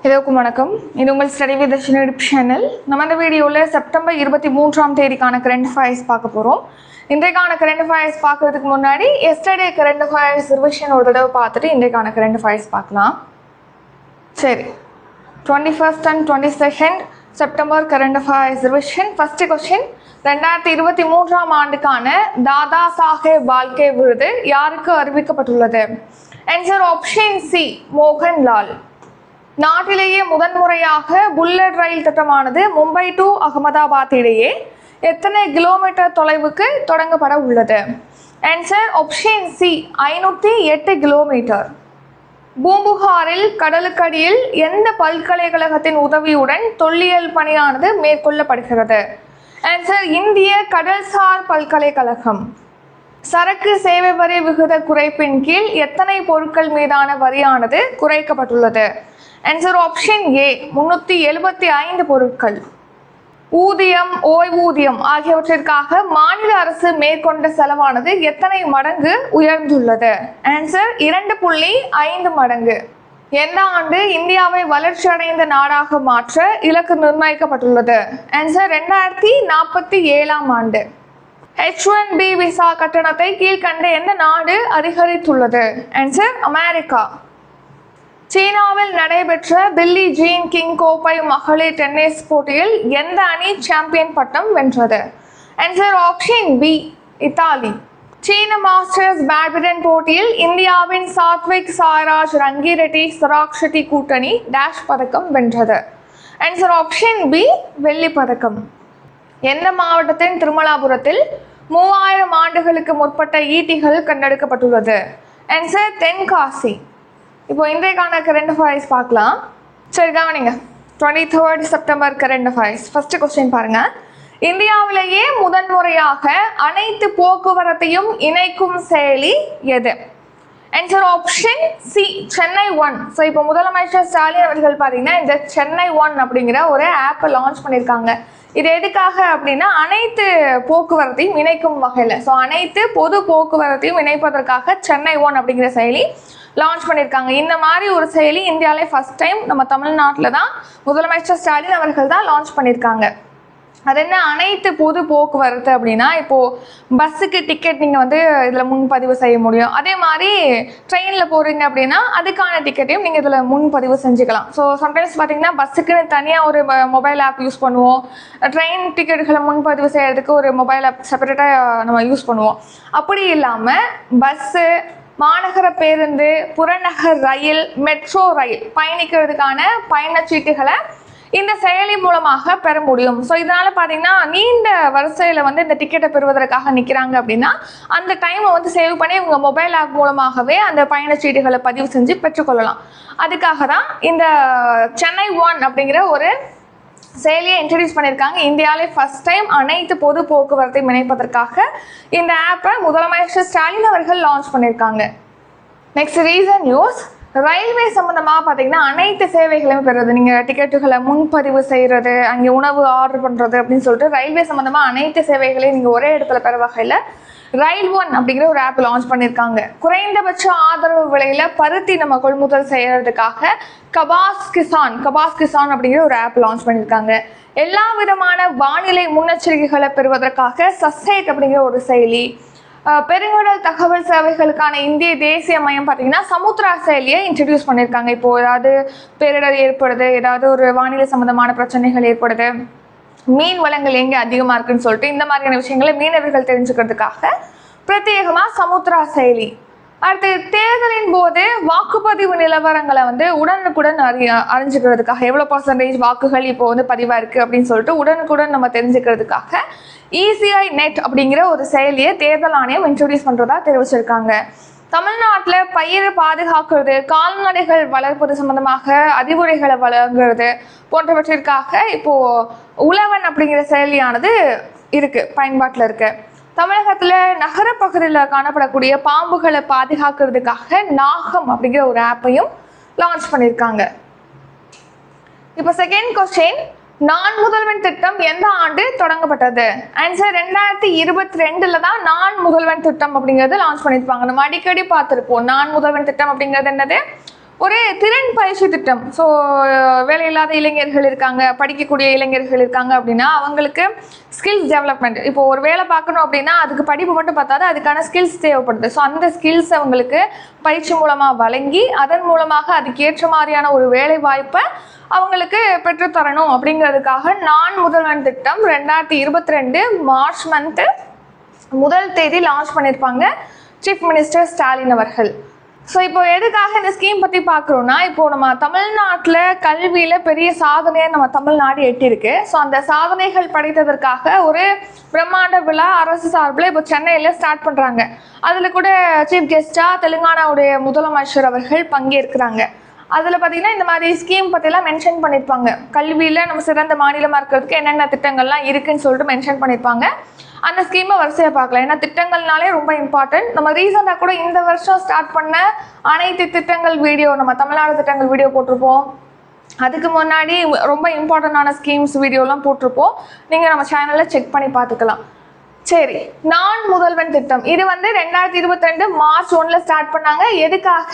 எல்லோருக்கும் வணக்கம். இது உங்கள் ஸ்டடி வித் தர்ஷினி சேனல். நம்ம இந்த வீடியோவில் செப்டம்பர் 23ஆம் தேதிக்கான கரண்ட் அஃபேர்ஸ் பார்க்க போகிறோம். இன்றைக்கான கரண்ட் அஃபேர்ஸ் பார்க்கறதுக்கு முன்னாடி எஸ்டர்டே கரண்ட் அஃபேர்ஸ் ரிவிஷன் ஒரு தடவை பார்த்துட்டு இன்றைக்கான கரண்ட் அஃபேர்ஸ் பார்க்கலாம். சரி, 21st and 22nd September current affairs revision. First question, 2023ஆம் ஆண்டுக்கான தாதா சாஹேப் பால்கே விருது யாருக்கு அறிவிக்கப்பட்டுள்ளது? Answer option C, Mohanlal. நாட்டிலேயே முதன்முறையாக புல்லட் ரயில் திட்டமானது மும்பை டு அகமதாபாத் இடையே எத்தனை கிலோமீட்டர் தொலைவுக்கு தொடங்கப்பட உள்ளது? Answer option C, 508 kilometre. பூம்புகாரில் கடலுக்கடியில் எந்த பல்கலைக்கழகத்தின் உதவியுடன் தொல்லியல் பணியானது மேற்கொள்ளப்படுகிறது? ஆன்சர் இந்திய கடல்சார் பல்கலைக்கழகம். சரக்கு சேவை வரி விகித குறைப்பின் கீழ் எத்தனை பொருட்கள் மீதான வரியானது குறைக்கப்பட்டுள்ளது? ஆன்சர் ஆப்ஷன் ஏ, 375 பொருட்கள். ஊதியம், ஓய்வூதியம் ஆகியவற்றிற்காக மாநில அரசு மேற்கொண்ட செலவானது எத்தனை மடங்கு உயர்ந்துள்ளது? ஆன்சர் 2.5 மடங்கு. எந்த ஆண்டு இந்தியாவை வளர்ச்சி அடைந்த நாடாக மாற்ற இலக்கு நிர்ணயிக்கப்பட்டுள்ளது? ஆன்சர் 2047ஆம் ஆண்டு. H1B விசா கட்டணத்தை கீழ்கண்ட எந்த நாடு அதிகரித்துள்ளது? Answer America. சீனாவில் நடைபெற்ற பில்லி ஜீன் கிங் கோப்பை மகளிர் டென்னிஸ் போட்டியில் எந்த அணி சாம்பியன் பட்டம் வென்றது? Answer option B, Italy. சீன மாஸ்டர்ஸ் பேட்மிண்டன் போட்டியில் இந்தியாவின் சாத்விக் சாய்ராஜ் ரங்கிரெட்டி சிராக் ஷெட்டி கூட்டணி டேஷ் பதக்கம் வென்றது? ஆன்சர் ஆப்ஷன் பி, வெள்ளி பதக்கம். எந்த மாவட்டத்தின் திருமலாபுரத்தில் 3000 ஆண்டுகளுக்கு முற்பட்ட ஈட்டிகள் கண்டெடுக்கப்பட்டுள்ளது? ஆன்சர் தென்காசி. இப்போ இன்றைக்கான கரண்ட் அஃபேர்ஸ் பார்க்கலாம். சரி, கவனிங்க. 23rd September current affairs. First question பாருங்க. இந்தியாவிலேயே முதன்முறையாக அனைத்து போக்குவரத்தையும் இணைக்கும் செயலி எது? Answer option C, Chennai one. So இப்போ முதலமைச்சர் ஸ்டாலின் அவர்கள் பார்த்தீங்கன்னா இந்த சென்னை ஒன் அப்படிங்கிற ஒரு ஆப்பை லான்ச் பண்ணியிருக்காங்க. இது எதுக்காக அப்படின்னா அனைத்து போக்குவரத்தையும் இணைக்கும் வகையில், ஸோ அனைத்து பொது போக்குவரத்தையும் இணைப்பதற்காக சென்னை ஒன் அப்படிங்கிற செயலி லான்ச் பண்ணியிருக்காங்க. இந்த மாதிரி ஒரு செயலி இந்தியாவிலே ஃபர்ஸ்ட் டைம் நம்ம தமிழ்நாட்டில் தான் முதலமைச்சர் ஸ்டாலின் அவர்கள் தான் லான்ச் பண்ணியிருக்காங்க. அது என்ன அனைத்து பொது போக்குவரத்து அப்படின்னா, இப்போது பஸ்ஸுக்கு டிக்கெட் நீங்கள் வந்து இதில் முன்பதிவு செய்ய முடியும். அதே மாதிரி ட்ரெயினில் போகிறீங்க அப்படின்னா அதுக்கான டிக்கெட்டையும் நீங்கள் இதில் முன்பதிவு செஞ்சுக்கலாம். ஸோ சம்டைம்ஸ் பார்த்தீங்கன்னா பஸ்ஸுக்குன்னு தனியாக ஒரு மொபைல் ஆப் யூஸ் பண்ணுவோம், ட்ரெயின் டிக்கெட்டுகளை முன்பதிவு செய்கிறதுக்கு ஒரு மொபைல் ஆப் செப்பரேட்டாக நம்ம யூஸ் பண்ணுவோம். அப்படி இல்லாமல் பஸ்ஸு, மாநகர பேருந்து, புறநகர் ரயில், மெட்ரோ ரயில் பயணிக்கிறதுக்கான பயணச்சீட்டுகளை இந்த செயலி மூலமாக பெற முடியும். ஸோ இதனால் பார்த்தீங்கன்னா நீண்ட வரிசையில் வந்து இந்த டிக்கெட்டை பெறுவதற்காக நிற்கிறாங்க அப்படின்னா அந்த டைமை வந்து சேவ் பண்ணி உங்கள் மொபைல் ஆப் மூலமாகவே அந்த பயணச்சீட்டுகளை பதிவு செஞ்சு பெற்றுக்கொள்ளலாம். அதுக்காக தான் இந்த சென்னை ஒன் அப்படிங்கிற ஒரு செயலியை இன்ட்ரடியூஸ் பண்ணியிருக்காங்க. இந்தியாவிலே ஃபர்ஸ்ட் டைம் அனைத்து பொது போக்குவரத்தை இணைப்பதற்காக இந்த ஆப்பை முதலமைச்சர் ஸ்டாலின் அவர்கள் லான்ச் பண்ணியிருக்காங்க. Next reason news. ரயில்வே சம்மந்தமாக பார்த்தீங்கன்னா அனைத்து சேவைகளையும் பெறுறது, நீங்கள் டிக்கெட்டுகளை முன்பதிவு செய்கிறது, அங்கே உணவு ஆர்டர் பண்ணுறது அப்படின்னு சொல்லிட்டு ரயில்வே சம்மந்தமாக அனைத்து சேவைகளையும் நீங்கள் ஒரே இடத்துல பெற வகையில் ரயில் ஒன் அப்படிங்கிற ஒரு ஆப் லான்ச் பண்ணியிருக்காங்க. குறைந்தபட்ச ஆதரவு விலையில் பருத்தி நம்ம கொள்முதல் செய்கிறதுக்காக கபாஸ் கிசான் அப்படிங்கிற ஒரு ஆப் லான்ச் பண்ணியிருக்காங்க. எல்லா விதமான வானிலை முன்னெச்சரிக்கைகளை பெறுவதற்காக சசேட் அப்படிங்கிற ஒரு செயலி. பெருங்கடல் தகவல் சேவைகளுக்கான இந்திய தேசிய மையம் பார்த்தீங்கன்னா சமுத்ரா செயலியை இன்ட்ரடியூஸ் பண்ணியிருக்காங்க. இப்போது ஏதாவது பேரிடர் ஏற்படுது, ஏதாவது ஒரு வானிலை சம்மந்தமான பிரச்சனைகள் ஏற்படுது, மீன் வளங்கள் எங்கே அதிகமாக இருக்குன்னு சொல்லிட்டு இந்த மாதிரியான விஷயங்களை மீனவர்கள் தெரிஞ்சுக்கிறதுக்காக பிரத்யேகமாக சமுத்ரா செயலி. அடுத்து தேர்தலின் போது வாக்குப்பதிவு நிலவரங்களை வந்து உடனுக்குடன் அறிஞ்சுக்கிறதுக்காக எவ்வளோ % வாக்குகள் இப்போ வந்து பதிவாக இருக்குது அப்படின்னு சொல்லிட்டு உடனுக்குடன் நம்ம தெரிஞ்சுக்கிறதுக்காக ECI நெட் அப்படிங்கிற ஒரு செயலியை தேர்தல் ஆணையம் இன்ட்ரடியூஸ் பண்ணுறதா தெரிவிச்சிருக்காங்க. தமிழ்நாட்டில் பயிர் பாதுகாக்கிறது, கால்நடைகள் வளர்ப்பது சம்பந்தமாக அறிவுரைகளை வழங்குறது போன்றவற்றிற்காக இப்போது உழவன் அப்படிங்கிற செயலியானது இருக்குது, பயன்பாட்டில் இருக்குது. தமிழகத்தில் நகரப்பகுதியில் காணப்படக்கூடிய பாம்புகளை பாதுகாக்கிறதுக்காக நாகம் அப்படிங்கிற ஒரு ஆப்பையும் லான்ச் பண்ணியிருக்காங்க. இப்போ செகண்ட் கொஸ்டின், நான் முதல்வன் திட்டம் எந்த ஆண்டு தொடங்கப்பட்டது? ஆன்சர் 2022 தான் நான் முதல்வன் திட்டம் அப்படிங்கிறது லான்ச் பண்ணியிருப்பாங்க. நம்ம அடிக்கடி பார்த்துருப்போம். நான் முதல்வன் திட்டம் அப்படிங்கிறது என்னது? ஒரு திறன் பயிற்சி திட்டம். ஸோ வேலையில்லாத இளைஞர்கள் இருக்காங்க, படிக்கக்கூடிய இளைஞர்கள் இருக்காங்க அப்படின்னா அவங்களுக்கு ஸ்கில்ஸ் டெவலப்மெண்ட். இப்போ ஒரு வேலை பார்க்கணும் அப்படின்னா அதுக்கு படிப்பு மட்டும் பார்த்தாது, அதுக்கான ஸ்கில்ஸ் தேவைப்படுது. ஸோ அந்த ஸ்கில்ஸ் அவங்களுக்கு பயிற்சி மூலமாக வழங்கி அதன் மூலமாக அதுக்கேற்ற மாதிரியான ஒரு வேலை வாய்ப்பை அவங்களுக்கு பெற்றுத்தரணும் அப்படிங்கிறதுக்காக நான் முதல்வன் திட்டம் 2022 மார்ச் மந்த்து 1 தேதி லான்ச் பண்ணியிருப்பாங்க சீஃப் மினிஸ்டர் ஸ்டாலின் அவர்கள். ஸோ இப்போ எதுக்காக இந்த ஸ்கீம் பற்றி பார்க்குறோன்னா, இப்போது நம்ம தமிழ்நாட்டில் கல்வியில் பெரிய சாதனையை நம்ம தமிழ்நாடு எட்டியிருக்கு. ஸோ அந்த சாதனைகள் படைத்ததற்காக ஒரு பிரம்மாண்ட விழா அரசு சார்பில் இப்போ சென்னையில் ஸ்டார்ட் பண்ணுறாங்க. அதில் கூட சீஃப் கெஸ்ட்டாக தெலுங்கானாவுடைய முதலமைச்சர் அவர்கள் பங்கேற்கிறாங்க. அதில் பார்த்திங்கன்னா இந்த மாதிரி ஸ்கீம் பற்றிலாம் மென்ஷன் பண்ணியிருப்பாங்க. கல்வியில் நம்ம சிறந்த மாநிலமாக இருக்கிறதுக்கு என்னென்ன திட்டங்கள்லாம் இருக்குதுன்னு சொல்லிட்டு மென்ஷன் பண்ணியிருப்பாங்க. அந்த ஸ்கீமை வரிசையாக பார்க்கலாம். ஏன்னா திட்டங்கள்னாலே ரொம்ப இம்பார்ட்டன்ட். நம்ம ரீசெண்டாக கூட இந்த வருஷம் ஸ்டார்ட் பண்ண அனைத்து திட்டங்கள் வீடியோ, நம்ம தமிழ்நாடு திட்டங்கள் வீடியோ போட்டிருப்போம். அதுக்கு முன்னாடி ரொம்ப இம்பார்ட்டண்டான ஸ்கீம்ஸ் வீடியோலாம் போட்டிருப்போம். நீங்கள் நம்ம சேனலில் செக் பண்ணி பார்த்துக்கலாம். சரி, நான் முதல்வன் திட்டம் இது வந்து 2022 மார்ச் 1 ஸ்டார்ட் பண்ணாங்க. எதுக்காக?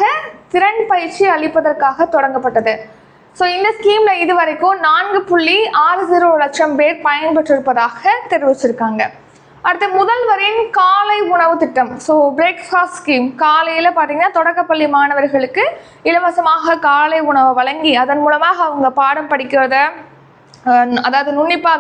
திறன் பயிற்சி அளிப்பதற்காக தொடங்கப்பட்டது. ஸோ இந்த ஸ்கீமில் இது வரைக்கும் 4.60 லட்சம் பேர் பயன்பெற்றிருப்பதாக தெரிவிச்சிருக்காங்க. அடுத்து முதல்வரின் காலை உணவு திட்டம். So breakfast scheme. காலையில் பார்த்தீங்கன்னா தொடக்கப்பள்ளி மாணவர்களுக்கு இலவசமாக காலை உணவை வழங்கி அதன் மூலமாக அவங்க பாடம் படிக்கிறத, அதாவது உன்னிப்பாக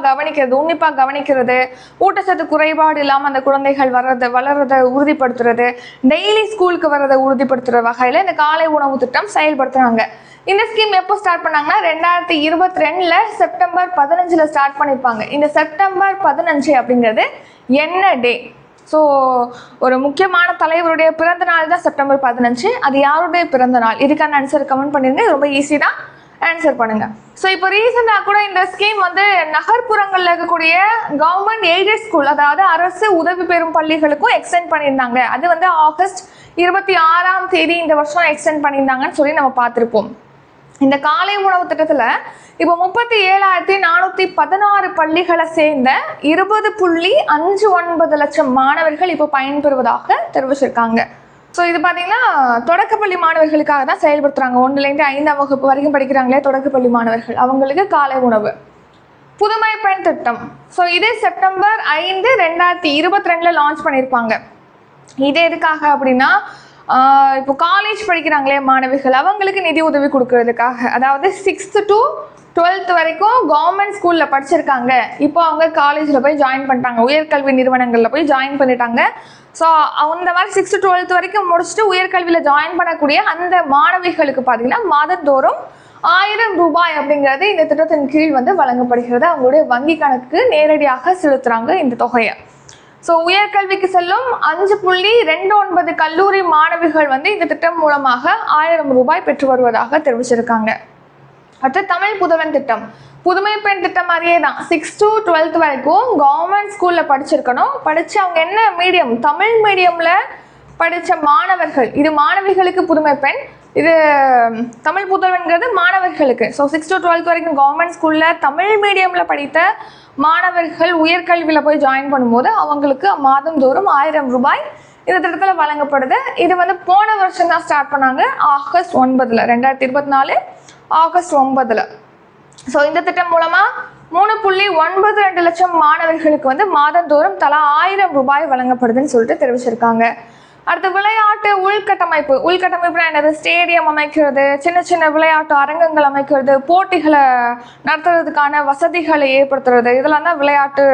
கவனிக்கிறது, ஊட்டச்சத்து குறைபாடு இல்லாமல் அந்த குழந்தைகள் வளர்றதை உறுதிப்படுத்துறது, டெய்லி ஸ்கூலுக்கு வர்றதை உறுதிப்படுத்துகிற வகையில் இந்த காலை உணவு திட்டம் செயல்படுத்துகிறாங்க. இந்த ஸ்கீம் எப்போ ஸ்டார்ட் பண்ணாங்கன்னா 2022 செப்டம்பர் 15 ஸ்டார்ட் பண்ணியிருப்பாங்க. இந்த செப்டம்பர் 15 அப்படிங்கிறது என்ன டே? ஸோ ஒரு முக்கியமான தலைவருடைய பிறந்த நாள் தான் செப்டம்பர் 15. அது யாருடைய பிறந்த நாள்? இதுக்கான ஆன்சர் கமெண்ட் பண்ணிருங்க. ரொம்ப ஈஸி தான், ஆன்சர் பண்ணுங்க. ஸோ இப்போ ரீசெண்டாக கூட இந்த ஸ்கீம் வந்து நகர்ப்புறங்களில் இருக்கக்கூடிய கவர்மெண்ட் எய்டட் ஸ்கூல், அதாவது அரசு உதவி பெறும் பள்ளிகளுக்கும் எக்ஸ்டெண்ட் பண்ணியிருந்தாங்க. அது வந்து ஆகஸ்ட் 26ஆம் தேதி இந்த வருஷம் எக்ஸ்டெண்ட் பண்ணியிருந்தாங்கன்னு சொல்லி நம்ம பார்த்துருப்போம். இந்த காலை உணவு திட்டத்தில் இப்போ 37,416 பள்ளிகளை சேர்ந்த 20.59 லட்சம் மாணவர்கள் இப்போ பயன்பெறுவதாக தெரிவிச்சிருக்காங்க. ஸோ இது பார்த்தீங்கன்னா தொடக்கப்பள்ளி மாணவர்களுக்காக தான் செயல்படுத்துகிறாங்க. 1லேருந்து 5ஆம் வகுப்பு வரைக்கும் படிக்கிறாங்களே தொடக்கப்பள்ளி மாணவர்கள், அவங்களுக்கு காலை உணவு. புதுமை பெண் திட்டம். ஸோ இது செப்டம்பர் 5, 2022 லான்ச் பண்ணியிருப்பாங்க. இது எதுக்காக அப்படின்னா, இப்போ காலேஜ் படிக்கிறாங்களே மாணவிகள், அவங்களுக்கு நிதி உதவி கொடுக்கறதுக்காக. அதாவது 6th to 12th வரைக்கும் கவர்மெண்ட் ஸ்கூலில் படிச்சிருக்காங்க, இப்போ அவங்க காலேஜில் போய் ஜாயின் பண்ணிட்டாங்க, உயர்கல்வி நிறுவனங்களில் போய் ஜாயின் பண்ணிட்டாங்க. ஸோ அந்த மாதிரி 6th to 12th வரைக்கும் முடிச்சுட்டு உயர்கல்வியில் ஜாயின் பண்ணக்கூடிய அந்த மாணவிகளுக்கு பார்த்தீங்கன்னா மாதந்தோறும் 1000 ரூபாய் அப்படிங்கிறது இந்த திட்டத்தின் கீழ் வந்து வழங்கப்படுகிறது. அவங்களுடைய வங்கி கணக்கு நேரடியாக செலுத்துகிறாங்க இந்த தொகையை. ஸோ உயர்கல்விக்கு செல்லும் 5.29 கல்லூரி மாணவிகள் வந்து இந்த திட்டம் மூலமாக 1000 ரூபாய் பெற்று வருவதாக தெரிவிச்சிருக்காங்க. அடுத்து தமிழ் புதல்வன் திட்டம். புதுமை பெண் திட்டம் மாதிரியே தான் 6th to 12th வரைக்கும் கவர்மெண்ட் ஸ்கூலில் படிச்சிருக்கணும். படித்து அவங்க என்ன மீடியம், தமிழ் மீடியமில் படித்த மாணவர்கள், இது மாணவிகளுக்கு புதுமை பெண், இது தமிழ் புதல்வன்கிறது மாணவர்களுக்கு. ஸோ 6th to 12th வரைக்கும் கவர்மெண்ட் ஸ்கூலில் தமிழ் மீடியமில் படித்த மாணவர்கள் உயர்கல்வியில் போய் ஜாயின் பண்ணும்போது அவங்களுக்கு மாதந்தோறும் 1000 ரூபாய் இந்த திட்டத்தில் வழங்கப்படுது. இது வந்து போன வருஷம் தான் ஸ்டார்ட் பண்ணாங்க, ஆகஸ்ட் 9, 2024 ஆகஸ்ட் 9. ஸோ இந்த திட்டம் மூலமாக 3.92 லட்சம் மாணவர்களுக்கு வந்து மாதந்தோறும் தலா 1000 ரூபாய் வழங்கப்படுதுன்னு சொல்லிட்டு தெரிவிச்சிருக்காங்க. அடுத்து விளையாட்டு உள்கட்டமைப்புனா என்னது? ஸ்டேடியம் அமைக்கிறது, சின்ன சின்ன விளையாட்டு அரங்கங்கள் அமைக்கிறது, போட்டிகளை நடத்துறதுக்கான வசதிகளை ஏற்படுத்துறது, இதெல்லாம் தான் விளையாட்டு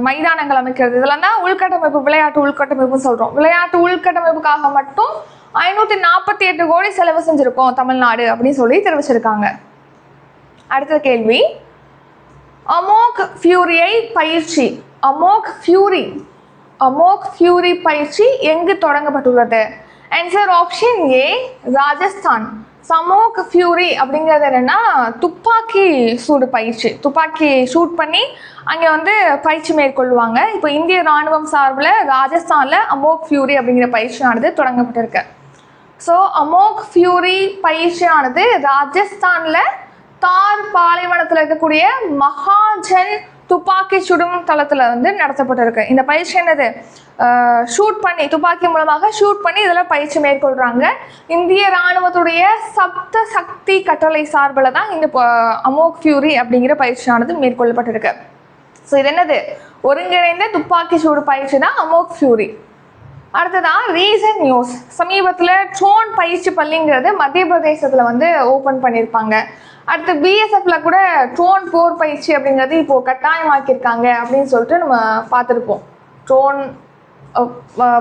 மைதானங்கள் அமைக்கிறது, இதெல்லாம் தான் உள்கட்டமைப்பு. விளையாட்டு உள்கட்டமைப்புன்னு சொல்கிறோம். விளையாட்டு உள்கட்டமைப்புக்காக மட்டும் 548 கோடி செலவு செஞ்சுருக்கோம் தமிழ்நாடு அப்படின்னு சொல்லி தெரிவிச்சிருக்காங்க. அடுத்த கேள்வி, அமோக் ஃபியூரியை பயிற்சி, அமோக் ஃபியூரி பயிற்சி எங்கு தொடங்கப்பட்டுள்ளது? Answer option A, Rajasthan. Amogh Fury அப்படிங்கிறது என்னென்னா துப்பாக்கி சூடு பயிற்சி. துப்பாக்கி ஷூட் பண்ணி அங்கே வந்து பயிற்சி மேற்கொள்வாங்க. இப்போ இந்திய இராணுவம் சார்பில் ராஜஸ்தானில் அமோக் ஃபியூரி அப்படிங்கிற பயிற்சியானது தொடங்கப்பட்டிருக்கு. ஸோ அமோக் ஃபியூரி பயிற்சியானது ராஜஸ்தானில் தார் பாலைவனத்தில் இருக்கக்கூடிய மகாஜன் துப்பாக்கி சுடும் தளத்தில் வந்து நடத்தப்பட்டிருக்கு. இந்த பயிற்சி என்னது, ஷூட் பண்ணி துப்பாக்கி மூலமாக ஷூட் பண்ணி இதில் பயிற்சி மேற்கொள்கிறாங்க. இந்திய இராணுவத்துடைய சப்த சக்தி கட்டளை சார்பில் தான் இந்த அமோக் ஃபியூரி அப்படிங்கிற பயிற்சியானது மேற்கொள்ளப்பட்டிருக்கு. ஸோ இது என்னது, ஒருங்கிணைந்த துப்பாக்கி சூடு பயிற்சி தான் அமோக் ஃபியூரி. அடுத்ததான் ரீசன்ட் நியூஸ், சமீபத்தில் ட்ரோன் பயிற்சி பள்ளிங்கிறது மத்திய பிரதேசத்தில் வந்து ஓப்பன் பண்ணியிருப்பாங்க. அடுத்து பிஎஸ்எஃப்ல கூட ட்ரோன் போர் பயிற்சி அப்படிங்கிறது இப்போது கட்டாயமாக்கியிருக்காங்க அப்படின்னு சொல்லிட்டு நம்ம பார்த்துருப்போம், ட்ரோன்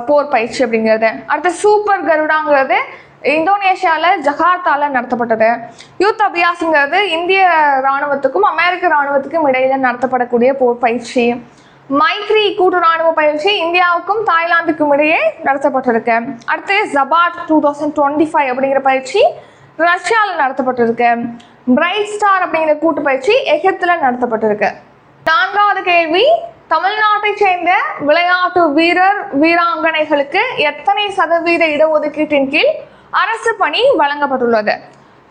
போர் பயிற்சி அப்படிங்கிறது. அடுத்து சூப்பர் கருடாங்கிறது இந்தோனேஷியாவில் ஜகார்த்தாவில் நடத்தப்பட்டது. யூத் அபியாஸுங்கிறது இந்திய இராணுவத்துக்கும் அமெரிக்க இராணுவத்துக்கும் இடையில் நடத்தப்படக்கூடிய போர் பயிற்சி. மைத்ரி கூட்டு ராணுவ பயிற்சி இந்தியாவுக்கும் தாய்லாந்துக்கும் இடையே நடத்தப்பட்டிருக்கு. அடுத்து ஜபாட் 2025 அப்படிங்கிற பயிற்சி ரஷ்யாவில் நடத்தப்பட்டிருக்கு. பிரைட் ஸ்டார் அப்படிங்கிற கூட்டு பயிற்சி எகிப்தில் நடத்தப்பட்டிருக்கு. 4வது கேள்வி, தமிழ்நாட்டை சேர்ந்த விளையாட்டு வீரர் வீராங்கனைகளுக்கு எத்தனை சதவீத இடஒதுக்கீட்டின் கீழ் அரசு பணி வழங்கப்பட்டுள்ளது?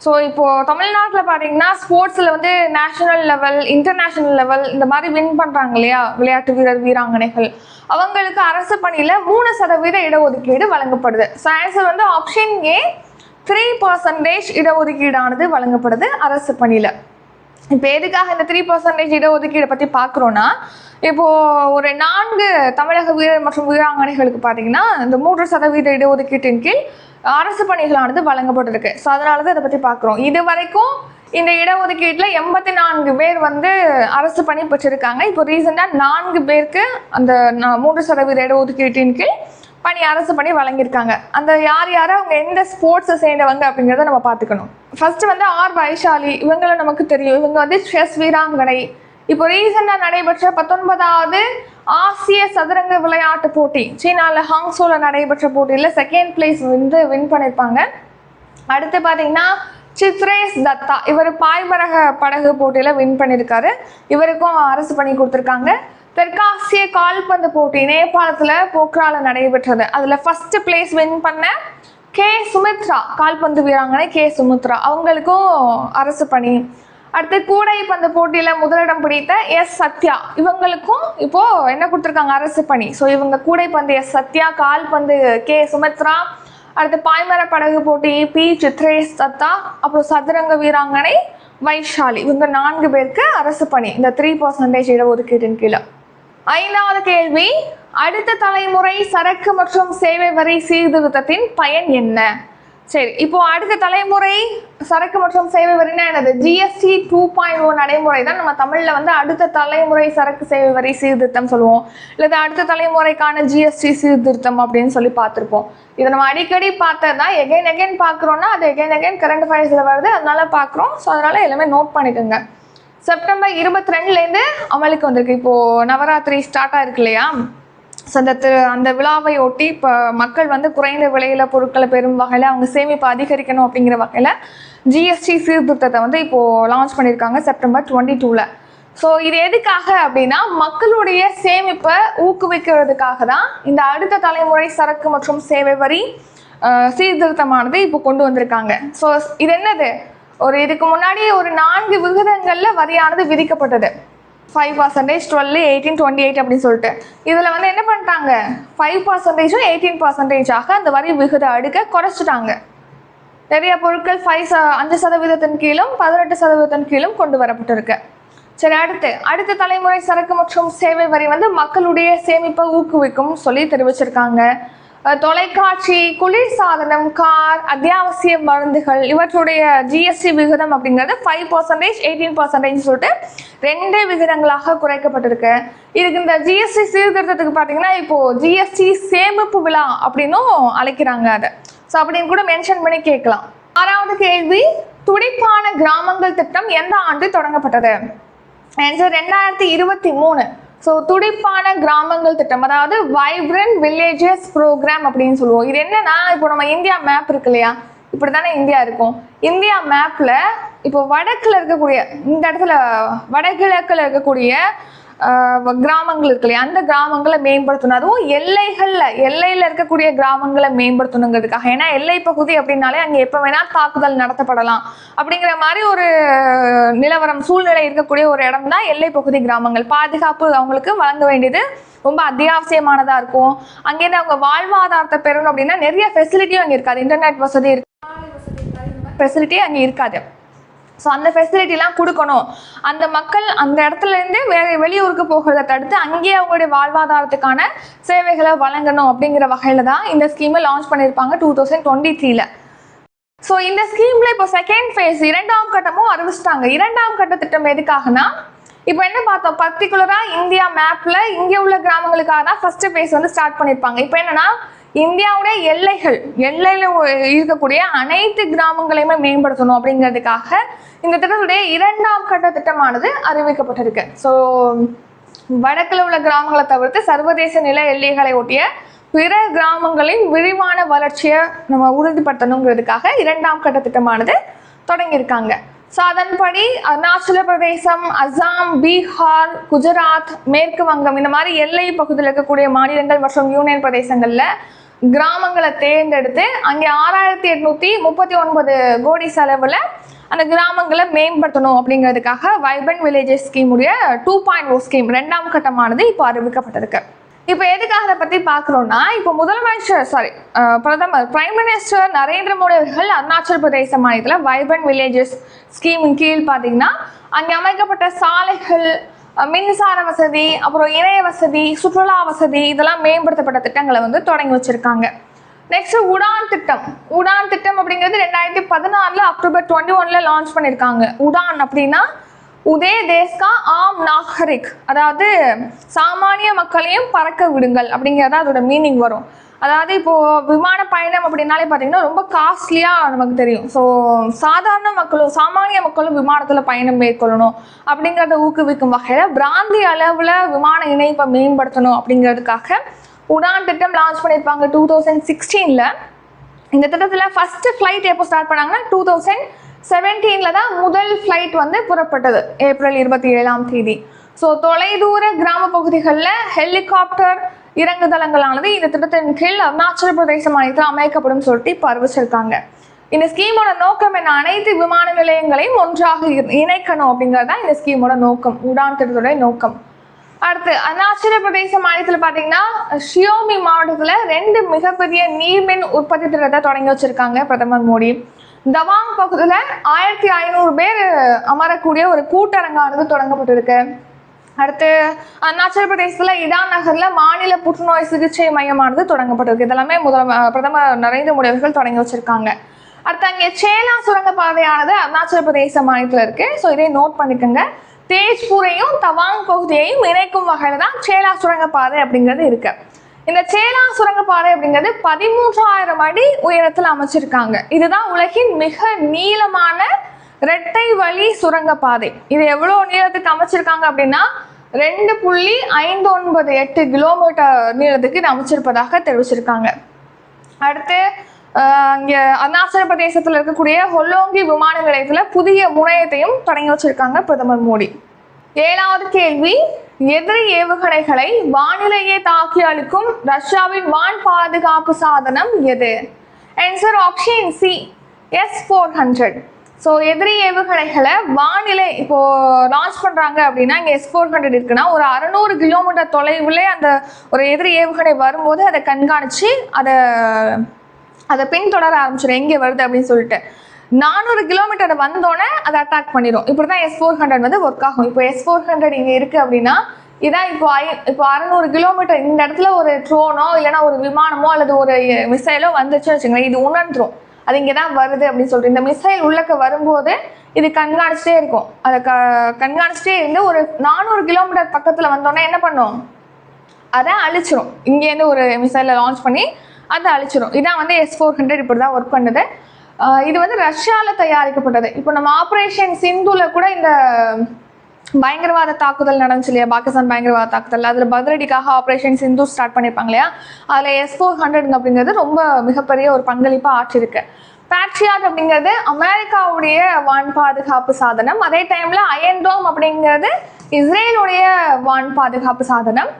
ஸோ இப்போது தமிழ்நாட்டில் பார்த்தீங்கன்னா ஸ்போர்ட்ஸில் வந்து நேஷனல் லெவல், இன்டர்நேஷ்னல் லெவல் இந்த மாதிரி வின் பண்ணுறாங்க இல்லையா விளையாட்டு வீரர் வீராங்கனைகள், அவங்களுக்கு அரசு பணியில் 3% இடஒதுக்கீடு வழங்கப்படுது. ஸோ ஆன்சர் வந்து ஆப்ஷன் ஏ, 3% இடஒதுக்கீடானது வழங்கப்படுது அரசு பணியில். இப்போ எதுக்காக இந்த 3% இடஒதுக்கீடை பற்றி பார்க்குறோன்னா, இப்போது ஒரு 4 தமிழக வீரர் மற்றும் வீராங்கனைகளுக்கு பார்த்தீங்கன்னா இந்த 3% இடஒதுக்கீட்டின் கீழ் அரசு பணிகளானது வழங்கப்பட்டிருக்கு. ஸோ அதனால தான் இதை பற்றி பார்க்குறோம். இது வரைக்கும் இந்த இடஒதுக்கீட்டில் 84 பேர் வந்து அரசு பணி பெற்றிருக்காங்க. இப்போ ரீசெண்டாக 4 பேருக்கு அந்த 3% இடஒதுக்கீட்டின் கீழ் அரசு பணி வழங்கியிருக்காங்க. அந்த யார் அவங்க எந்த ஸ்போர்ட்ஸை சேர்ந்தவங்க அப்படிங்கிறத நம்ம பார்த்துக்கணும். ஃபர்ஸ்ட் வந்து ஆர் வைஷாலி, இவங்களை நமக்கு தெரியும், இவங்க வந்து செஸ் வீராங்கனை. இப்போ ரீசெண்டாக நடைபெற்ற 19வது ஆசிய சதுரங்க விளையாட்டு போட்டி சீனாவில் ஹாங்சோவில் நடைபெற்ற போட்டியில் செகண்ட் பிளேஸ் வந்து வின் பண்ணியிருப்பாங்க. அடுத்து பார்த்தீங்கன்னா சித்ரேஷ் தத்தா, இவர் பாய்மரக படகு போட்டியில் வின் பண்ணியிருக்காரு, இவருக்கும் அரசு பணி கொடுத்துருக்காங்க. தெற்காசிய கால்பந்து போட்டி நேபாளத்தில் போக்ராவில் நடைபெற்றது, அதில் ஃபர்ஸ்ட் பிளேஸ் வின் பண்ண கே சுமித்ரா, கால்பந்து வீராங்கனை கே சுமித்ரா, அவங்களுக்கும் அரசு பணி. அடுத்து கூடைப்பந்து போட்டியில் முதலிடம் பிடித்த எஸ் சத்யா, இவங்களுக்கும் இப்போது என்ன கொடுத்துருக்காங்க அரசு பணி. ஸோ இவங்க கூடைப்பந்து எஸ் சத்யா, கால்பந்து கே சுமித்ரா, அடுத்து பாய்மர படகு போட்டி பி சித்ரேஷ் தத்தா, அப்புறம் சதுரங்க வீராங்கனை வைஷாலி, இவங்க 4 பேருக்கு அரசு பணி இந்த 3% இடஒதுக்கீட்டின் கீழே. 5வது கேள்வி, அடுத்த தலைமுறை சரக்கு மற்றும் சேவை வரி சீர்திருத்தத்தின் பயன் என்ன? சரி, இப்போ அடுத்த தலைமுறை சரக்கு மற்றும் சேவை வரினா என்னது? ஜிஎஸ்டி 2.0 நடைமுறை தான் நம்ம தமிழில் வந்து அடுத்த தலைமுறை சரக்கு சேவை வரி சீர்திருத்தம் சொல்லுவோம், இல்லை அடுத்த தலைமுறைக்கான ஜிஎஸ்டி சீர்திருத்தம் அப்படின்னு சொல்லி பார்த்துருப்போம். இதை நம்ம அடிக்கடி பார்த்தது தான், எகைன் பார்க்குறோன்னா அது எகைன் கரண்ட் அஃபேர்ஸில் வருது, அதனால பார்க்குறோம். ஸோ அதனால் எல்லாமே நோட் பண்ணிக்கோங்க. செப்டம்பர் 22லேருந்து அமலுக்கு வந்திருக்கு. இப்போது நவராத்திரி ஸ்டார்ட் ஆகிருக்கு இல்லையா, ஸோ அந்த விழாவை ஒட்டி இப்போ மக்கள் வந்து குறைந்த விலையில் பொருட்களை பெறும் வகையில் அவங்க சேமிப்பை அதிகரிக்கணும் அப்படிங்கிற வகையில் ஜிஎஸ்டி சீர்திருத்தத்தை வந்து இப்போது லான்ச் பண்ணியிருக்காங்க செப்டம்பர் 22ல். ஸோ இது எதுக்காக அப்படின்னா மக்களுடைய சேமிப்பை ஊக்குவிக்கிறதுக்காக தான் இந்த அடுத்த தலைமுறை சரக்கு மற்றும் சேவை வரி சீர்திருத்தமானது இப்போ கொண்டு வந்திருக்காங்க. ஸோ இது என்னது, இதுக்கு முன்னாடி ஒரு 4 விகிதங்களில் வரியானது விதிக்கப்பட்டது, 5%, 12, 18, 28 அப்படின்னு சொல்லிட்டு. இதில் வந்து என்ன பண்ணிட்டாங்க, 5%, 18% அந்த வரி விகித அடுக்க குறைச்சிட்டாங்க. நிறைய பொருட்கள் 5% கீழும் 18% கீழும் கொண்டு வரப்பட்டிருக்கு. சரி, அடுத்த தலைமுறை சரக்கு மற்றும் சேவை வரி வந்து மக்களுடைய சேமிப்பை ஊக்குவிக்கும் சொல்லி தெரிவிச்சிருக்காங்க. தொலைக்காட்சி, குளிர்சாதனம், கார், அத்தியாவசிய மருந்துகள் இவற்றுடைய ஜிஎஸ்டி விகிதம் அப்படிங்கிறது 5%, 18% சொல்லிட்டு 2 விகிதங்களாக குறைக்கப்பட்டிருக்கு. இதுக்கு இந்த ஜிஎஸ்டி சீர்திருத்தத்துக்கு பார்த்தீங்கன்னா இப்போது ஜிஎஸ்டி சேமிப்பு விழா அப்படின்னும் அழைக்கிறாங்க அதை. ஸோ அப்படின்னு கூட மென்ஷன் பண்ணி கேட்கலாம். 6வது கேள்வி, துடிப்பான கிராமங்கள் திட்டம் எந்த ஆண்டு தொடங்கப்பட்டது? ஆன்சர் 2023. ஸோ துடிப்பான கிராமங்கள் திட்டம், அதாவது வைப்ரண்ட் வில்லேஜஸ் ப்ரோக்ராம் அப்படின்னு சொல்லுவோம். இது என்னன்னா, இப்போ நம்ம இந்தியா மேப் இருக்கு இல்லையா, இப்படி தானே இந்தியா இருக்கும். இந்தியா மேப்பில் இப்போ வடக்கில் இருக்கக்கூடிய இந்த இடத்துல வடகிழக்கில் இருக்கக்கூடிய கிராமங்கள் இருக்கு இல்லையா, அந்த கிராமங்களை மேம்படுத்தணும். அதுவும் எல்லையில் இருக்கக்கூடிய கிராமங்களை மேம்படுத்தணுங்கிறதுக்காக. ஏன்னா எல்லை பகுதி அப்படின்னாலே அங்கே எப்போ வேணா தாக்குதல் நடத்தப்படலாம் அப்படிங்கிற மாதிரி ஒரு நிலவரம் சூழ்நிலை இருக்கக்கூடிய ஒரு இடம் தான் எல்லை பகுதி கிராமங்கள். பாதுகாப்பு அவங்களுக்கு வழங்க வேண்டியது ரொம்ப அத்தியாவசியமானதாக இருக்கும். அங்கேருந்து அவங்க வாழ்வாதாரத்தை பெறணும் அப்படின்னா நிறைய ஃபெசிலிட்டியும் அங்கே இருக்காது. இன்டர்நெட் வசதி இருக்கு, ஃபெசிலிட்டி அங்கே இருக்காது. ஸோ அந்த ஃபெசிலிட்டிலாம் கொடுக்கணும். அந்த மக்கள் அந்த இடத்துலேருந்து வெளியூருக்கு போகிறத தடுத்து அங்கேயே அவங்களுடைய வாழ்வாதாரத்துக்கான சேவைகளை வழங்கணும் அப்படிங்கிற வகையில் தான் இந்த ஸ்கீமை லான்ச் பண்ணியிருப்பாங்க 2023. ஸோ இந்த ஸ்கீமில் இப்போ செகண்ட் ஃபேஸ் 2ஆம் கட்டமும் அறிவிச்சிட்டாங்க. 2ஆம் கட்ட திட்டம் எதுக்காகனா, இப்போ என்ன பார்த்தோம், பர்டிகுலராக இந்தியா மேப்பில் இங்கே உள்ள கிராமங்களுக்காக தான் ஃபர்ஸ்ட் ஃபேஸ் வந்து ஸ்டார்ட் பண்ணியிருப்பாங்க. இப்போ என்னன்னா, இந்தியாவுடைய எல்லையில் இருக்கக்கூடிய அனைத்து கிராமங்களையுமே மேம்படுத்தணும் அப்படிங்கிறதுக்காக இந்த திட்டத்துடைய 2ஆம் கட்ட திட்டமானது அறிவிக்கப்பட்டிருக்கு. ஸோ வடக்கில் உள்ள கிராமங்களை தவிர்த்து சர்வதேச நில எல்லைகளை ஒட்டிய பிற கிராமங்களின் விரிவான வளர்ச்சியை நம்ம உறுதிப்படுத்தணுங்கிறதுக்காக 2ஆம் கட்ட திட்டமானது தொடங்கியிருக்காங்க. ஸோ அதன்படி அருணாச்சல பிரதேசம், அசாம், பீகார், குஜராத், மேற்கு வங்கம் இந்த மாதிரி எல்லை பகுதியில் இருக்கக்கூடிய மாநிலங்கள் மற்றும் யூனியன் பிரதேசங்களில் கிராமங்களை தேர்ந்தெடுத்து அங்கே 6839 கோடி செலவில் அந்த கிராமங்களை மேம்படுத்தணும் அப்படிங்கிறதுக்காக வைப்ரண்ட் வில்லேஜஸ் ஸ்கீமுடைய 2.0 ஸ்கீம் 2ஆம் கட்டமானது இப்போ அறிவிக்கப்பட்டிருக்கு. இப்போ எதுக்காக அதை பற்றி பார்க்குறோன்னா, இப்போ பிரைம் மினிஸ்டர் நரேந்திர மோடி அவர்கள் அருணாச்சல பிரதேச மாநிலத்தில் வைப்ரண்ட் வில்லேஜஸ் ஸ்கீமின் கீழ் பார்த்தீங்கன்னா அங்கே அமைக்கப்பட்ட சாலைகள், மின்சார வசதி, அப்புறம் இணைய வசதி, சுற்றுலா வசதி இதெல்லாம் மேம்படுத்தப்பட்ட திட்டங்களை வந்து தொடங்கி வச்சிருக்காங்க. நெக்ஸ்ட் உடான் திட்டம் அப்படிங்கிறது 2014 அக்டோபர் 21 லான்ச் பண்ணியிருக்காங்க. உடான் அப்படின்னா உதே தேஸ்கா ஆம் நாகரிக், அதாவது சாமானிய மக்களையும் பறக்க விடுங்கள் அப்படிங்கிறதா அதோட மீனிங் வரும். அதாவது இப்போது விமான பயணம் அப்படின்னாலே பார்த்தீங்கன்னா ரொம்ப காஸ்ட்லியாக நமக்கு தெரியும். ஸோ சாமானிய மக்களும் விமானத்தில் பயணம் மேற்கொள்ளணும் அப்படிங்கிறத ஊக்குவிக்கும் வகையில் பிராந்திய அளவில் விமான இணைப்பை மேம்படுத்தணும் அப்படிங்கிறதுக்காக உடான் திட்டம் லான்ச் பண்ணியிருப்பாங்க 2016. இந்த திட்டத்தில் ஃபர்ஸ்ட் ஃப்ளைட் எப்போ ஸ்டார்ட் பண்ணாங்கன்னா 2017 தான் முதல் ஃப்ளைட் வந்து புறப்பட்டது, ஏப்ரல் 27ஆம் தேதி. ஸோ தொலைதூர கிராம பகுதிகளில் ஹெலிகாப்டர் இறங்குதளங்களானது இந்த திட்டத்தின் கீழ் அருணாச்சல பிரதேச மாநிலத்தில் அமைக்கப்படும் சொல்லிட்டு இப்போ அறிவிச்சிருக்காங்க. இந்த ஸ்கீமோட நோக்கம் என்ன, அனைத்து விமான நிலையங்களையும் ஒன்றாக இணைக்கணும் அப்படிங்கிறது தான் இந்த ஸ்கீமோட நோக்கம், உடான் திட்டத்தோட நோக்கம். அடுத்து அருணாச்சல பிரதேச மாநிலத்தில் பார்த்தீங்கன்னா ஷியோமி மாவட்டத்தில் 2 மிகப்பெரிய நீர்மின் உற்பத்தி திட்டத்தை தொடங்கி வச்சிருக்காங்க பிரதமர் மோடி. தவாங் பகுதியில் 1500 பேர் அமரக்கூடிய ஒரு கூட்டரங்கானது தொடங்கப்பட்டிருக்கு. அடுத்து அருணாச்சல பிரதேசத்தில் இடான் நகரில் மாநில புற்றுநோய் சிகிச்சை மையமானது தொடங்கப்பட்டிருக்கு. இதெல்லாமே பிரதமர் நரேந்திர மோடி அவர்கள் தொடங்கி வச்சிருக்காங்க. அடுத்து அங்கே சேலா சுரங்கப்பாதையானது அருணாச்சல பிரதேச மாநிலத்தில் இருக்கு. ஸோ இதை நோட் பண்ணிக்கோங்க. தேஜ்பூரையும் தவாங் பகுதியையும் இணைக்கும் வகையில் தான் சேலா சுரங்கப்பாதை அப்படிங்கிறது இருக்கு. இந்த சேலா சுரங்கப்பாதை அப்படிங்கிறது 13,000 அடி உயரத்தில் அமைச்சிருக்காங்க. இதுதான் உலகின் மிக நீளமான இரட்டை வழி சுரங்கப்பாதை. இது எவ்வளோ நீளத்துக்கு அமைச்சிருக்காங்க அப்படின்னா 2.598 கிலோமீட்டர் நீளத்துக்கு இது அமைச்சிருப்பதாக தெரிவிச்சிருக்காங்க. அடுத்து இங்கே அருணாச்சல பிரதேசத்தில் இருக்கக்கூடிய ஹொல்லோங்கி விமான நிலையத்தில் புதிய முனையத்தையும் தொடங்கி வச்சிருக்காங்க பிரதமர் மோடி. 7வது கேள்வி, எதிரி ஏவுகணைகளை வானிலையை தாக்கி அளிக்கும் ரஷ்யாவின் வான் பாதுகாப்பு சாதனம் எது? Answer option C, S-400. So எதிரி ஏவுகணைகளை வானிலை இப்போ லான்ச் பண்ணுறாங்க அப்படின்னா இங்கே S-400 இருக்குன்னா ஒரு 600 கிலோமீட்டர் தொலைவில் அந்த ஒரு எதிரி ஏவுகணை வரும்போது அதை கண்காணித்து அதை பின்தொடர ஆரம்பிச்சிடும் எங்கே வருது அப்படின்னு சொல்லிட்டு. 400 கிலோமீட்டர் வந்தோடனே அதை அட்டாக் பண்ணிடும். இப்படி தான் S-400 வந்து ஒர்க் ஆகும். இப்போ S-400 இங்கே இருக்குது அப்படின்னா இதான் இப்போ 600 கிலோமீட்டர் இந்த இடத்துல ஒரு ட்ரோனோ இல்லைனா ஒரு விமானமோ அல்லது ஒரு மிசைலோ வந்துச்சுன்னு வச்சுக்கோங்களேன், இது உணர்ந்துடும் அது இங்கே தான் வருது அப்படின்னு சொல்லிட்டு. இந்த மிசைல் உள்ளக்க வரும்போது இது கண்காணிச்சிட்டே இருக்கும். அதை கண்காணிச்சிட்டே இருந்து ஒரு 400 கிலோமீட்டர் பக்கத்தில் வந்தோடனே என்ன பண்ணும், அதை அழிச்சிடும். இங்கேருந்து ஒரு மிசைலை லான்ச் பண்ணி அதை அழிச்சிடும். இதான் வந்து S-400 இப்படி தான் ஒர்க் பண்ணுது. இது வந்து ரஷ்யாவில் தயாரிக்கப்பட்டது. இப்போ நம்ம ஆப்ரேஷன் சிந்துவில் கூட இந்த பயங்கரவாத தாக்குதல் நடந்துச்சு இல்லையா, பாகிஸ்தான் பயங்கரவாத தாக்குதல், அதில் பதிலடிக்காக ஆப்ரேஷன் சிந்து ஸ்டார்ட் பண்ணியிருப்பாங்க இல்லையா, அதில் S-400 அப்படிங்கிறது ரொம்ப மிகப்பெரிய ஒரு பங்களிப்பாக ஆற்றிருக்கு. பேட்ரியாட் அப்படிங்கிறது அமெரிக்காவுடைய வான் பாதுகாப்பு சாதனம். அதே டைமில் அயன் டோம் அப்படிங்கிறது இஸ்ரேலுடைய வான் பாதுகாப்பு சாதனம்.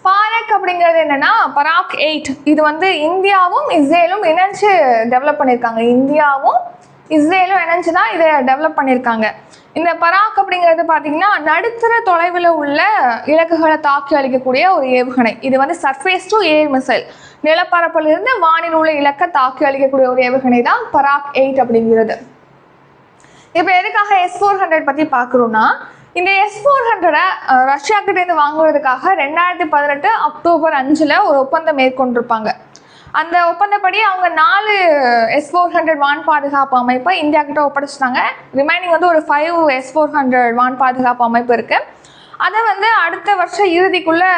பாரக் அப்படிங்கிறது என்னன்னா பராக் 8. இது வந்து இந்தியாவும் இஸ்ரேலும் இணைஞ்சு டெவலப் பண்ணியிருக்காங்க. இந்தியாவும் இஸ்ரேலும் இணைஞ்சு தான் இதை டெவலப் பண்ணியிருக்காங்க. இந்த பராக் அப்படிங்கிறது பார்த்தீங்கன்னா நடுத்தர தொலைவில் உள்ள இலக்குகளை தாக்கி அளிக்கக்கூடிய ஒரு ஏவுகணை. இது வந்து சர்ஃபேஸ் டு ஏர் மிசைல், நிலப்பரப்பிலிருந்து வானில் உள்ள இலக்கை தாக்கி அளிக்கக்கூடிய ஒரு ஏவுகணை தான் பராக் 8 அப்படிங்கிறது. இப்போ எதுக்காக S-400 பற்றி பார்க்குறோன்னா, இந்த S-400 ரஷ்யா கிட்டேருந்து வாங்குவதற்காக 2018 அக்டோபர் 5 ஒரு ஒப்பந்தம் மேற்கொண்டிருப்பாங்க. அந்த ஒப்பந்தப்படி அவங்க 4 S-400 வான் பாதுகாப்பு அமைப்பை இந்தியா கிட்ட ஒப்படைச்சிட்டாங்க. ரிமைனிங் வந்து ஒரு 5 S-400 வான் பாதுகாப்பு அமைப்பு இருக்குது. அதை வந்து அடுத்த வருஷம் இறுதிக்குள்ளே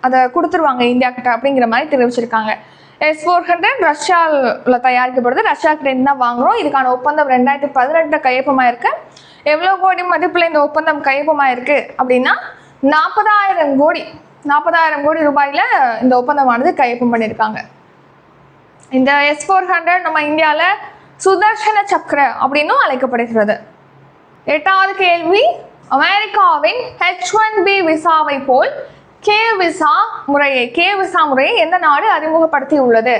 அதை கொடுத்துருவாங்க இந்தியா கிட்ட அப்படிங்கிற மாதிரி தெரிவிச்சிருக்காங்க. S-400 ரஷ்யாவில் தயாரிக்கப்படுது, ரஷ்யா கிட்டேருந்து தான் வாங்குகிறோம். இதுக்கான ஒப்பந்தம் 2018 கையொப்பமாக இருக்குது. எவ்வளோ கோடி மதிப்பில் இந்த ஒப்பந்தம் கையொப்பமாக இருக்குது அப்படின்னா 40,000 கோடி ரூபாயில் இந்த ஒப்பந்தமானது கையொப்பம் பண்ணியிருக்காங்க. இந்த S-400 நம்ம இந்தியாவில் சுதர்ஷன சக்கர அப்படின்னும் அழைக்கப்படுகிறது. 8வது கேள்வி, அமெரிக்காவின் H-1B விசாவை போல் கே விசா முறையை எந்த நாடு அறிமுகப்படுத்தி உள்ளது?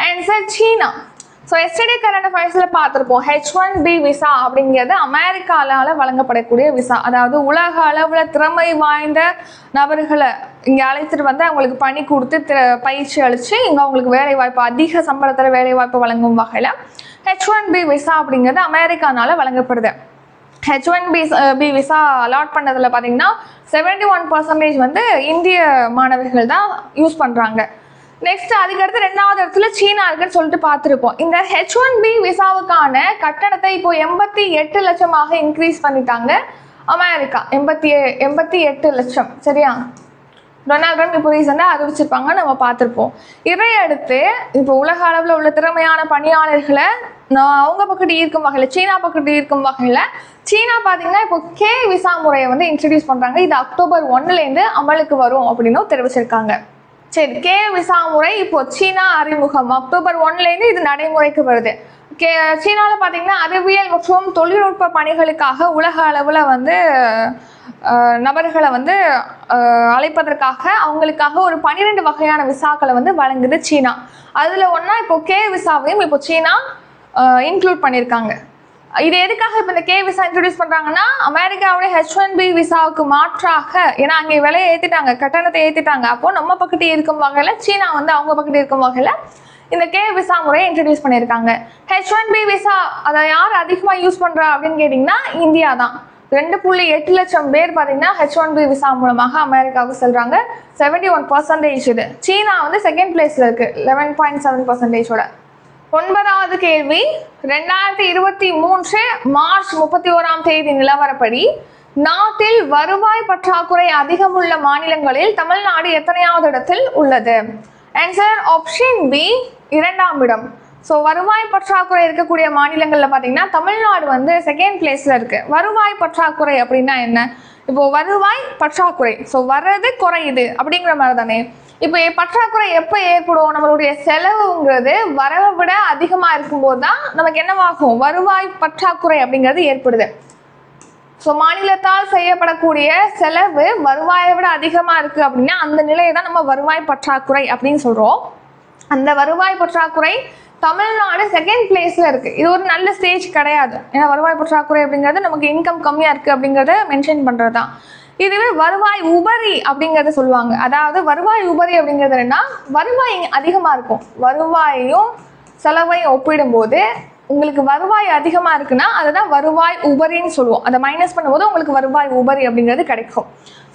ஆன்சர் சீனா. ஸோ எஸ்டர்டே கரண்ட் அஃபேர்ஸில் பார்த்துருப்போம். H-1B விசா அப்படிங்கிறது அமெரிக்காவால் வழங்கப்படக்கூடிய விசா. அதாவது உலக அளவில் திறமை வாய்ந்த நபர்களை இங்கே அழைத்துட்டு வந்து அவங்களுக்கு பணி கொடுத்து பயிற்சி அளித்து இங்கே அவங்களுக்கு வேலைவாய்ப்பு, அதிக சம்பளத்தில் வேலைவாய்ப்பு வழங்கும் வகையில் H-1B விசா அப்படிங்கிறது அமெரிக்கானால வழங்கப்படுது. H-1B விசா அலாட் பண்ணதில் பார்த்தீங்கன்னா 71% வந்து இந்திய மாணவர்கள் தான் யூஸ் பண்ணுறாங்க. நெக்ஸ்ட் அதுக்கடுத்து 2வது இடத்துல சீனா இருக்குன்னு சொல்லிட்டு பார்த்துருப்போம். இந்த H-1B விசாவுக்கான கட்டணத்தை இப்போ 88 லட்சமாக இன்க்ரீஸ் பண்ணிட்டாங்க அமெரிக்கா. 88 லட்சம். சரியா? டொனால்ட் ட்ரம்ப் இப்போ ரீசெண்டாக அறிவிச்சிருப்பாங்க, நம்ம பார்த்துருப்போம். இதையடுத்து இப்போ உலக அளவில் உள்ள திறமையான பணியாளர்களை அவங்க பக்கத்து ஈர்க்கும் வகையில், சீனா பக்கத்து ஈர்க்கும் வகையில் சீனா பார்த்தீங்கன்னா இப்போ கே விசா முறையை வந்து இன்ட்ரடியூஸ் பண்ணுறாங்க. இது அக்டோபர் 1 அமலுக்கு வரும் அப்படின்னு தெரிவிச்சிருக்காங்க. சரி, கே விசா முறை இப்போ சீனா அறிமுகம். அக்டோபர் 1 இது நடைமுறைக்கு வருது. சீனாவில் பார்த்தீங்கன்னா அறிவியல் மற்றும் தொழில்நுட்ப பணிகளுக்காக உலக அளவில் வந்து நபர்களை வந்து அழைப்பதற்காக அவங்களுக்காக ஒரு 12 வகையான விசாக்களை வந்து வழங்குது சீனா. அதில் ஒன்றா இப்போ கே விசாவையும் இப்போ சீனா இன்க்ளூட் பண்ணியிருக்காங்க. இது எதுக்காக இப்போ இந்த கே விசா இன்ட்ரடியூஸ் பண்ணுறாங்கன்னா, அமெரிக்காவுடைய H-1B விசாவுக்கு மாற்றாக, ஏன்னா அங்கே விலையை ஏற்றிட்டாங்க, கட்டணத்தை ஏற்றிட்டாங்க. அப்போது நம்ம பக்கத்து இருக்கும் வகையில் சீனா வந்து அவங்க பக்கத்து இருக்கும் வகையில் இந்த கே விசா முறையை இன்ட்ரடியூஸ் பண்ணியிருக்காங்க. H-1B விசா அதை யார் அதிகமாக யூஸ் பண்ணுறா அப்படின்னு கேட்டிங்கன்னா இந்தியா தான். 2.8 லட்சம் பேர் பார்த்தீங்கன்னா H-1B விசா மூலமாக அமெரிக்காவுக்கு செல்கிறாங்க. 71% இது. சீனா வந்து செகண்ட் பிளேஸில் இருக்குது 11.7%. 9வது கேள்வி, 2023 மார்ச் 31 நிலவரப்படி நாட்டில் வருவாய் பற்றாக்குறை அதிகமுள்ள மாநிலங்களில் தமிழ்நாடு எத்தனையாவது இடத்தில் உள்ளது? ஆன்சர் ஆப்ஷன் பி, 2ஆம் இடம். ஸோ வருவாய் பற்றாக்குறை இருக்கக்கூடிய மாநிலங்களில் பார்த்தீங்கன்னா தமிழ்நாடு வந்து செகண்ட் பிளேஸில் இருக்குது. வருவாய் பற்றாக்குறை அப்படின்னா என்ன? இப்போது வருவாய் பற்றாக்குறை, ஸோ வர்றது குறையுது அப்படிங்கிற மாதிரி தானே. இப்போ பற்றாக்குறை எப்போ ஏற்படும்? நம்மளுடைய செலவுங்கிறது வரவை விட அதிகமாக இருக்கும்போது தான் நமக்கு என்னவாகும்? வருவாய் பற்றாக்குறை அப்படிங்கிறது ஏற்படுது. ஸோ மாநிலத்தால் செய்யப்படக்கூடிய செலவு வருவாயை விட அதிகமாக இருக்குது அப்படின்னா அந்த நிலையை தான் நம்ம வருவாய் பற்றாக்குறை அப்படின்னு சொல்கிறோம். அந்த வருவாய் பற்றாக்குறை தமிழ்நாடு செகண்ட் பிளேஸில் இருக்குது. இது ஒரு நல்ல ஸ்டேஜ் கிடையாது. ஏன்னா வருவாய் பற்றாக்குறை அப்படிங்கிறது நமக்கு இன்கம் கம்மியாக இருக்குது அப்படிங்கிறத மென்ஷன் பண்ணுறது தான். இதுவே வருவாய் உபரி அப்படிங்கிறத சொல்லுவாங்க. அதாவது வருவாய் உபரி அப்படிங்கிறது என்னன்னா, வருவாய் அதிகமாக இருக்கும். வருவாயையும் செலவையும் ஒப்பிடும்போது உங்களுக்கு வருவாய் அதிகமாக இருக்குன்னா அதுதான் வருவாய் உபரின்னு சொல்லுவோம். அதை மைனஸ் பண்ணும்போது உங்களுக்கு வருவாய் உபரி அப்படிங்கிறது கிடைக்கும்.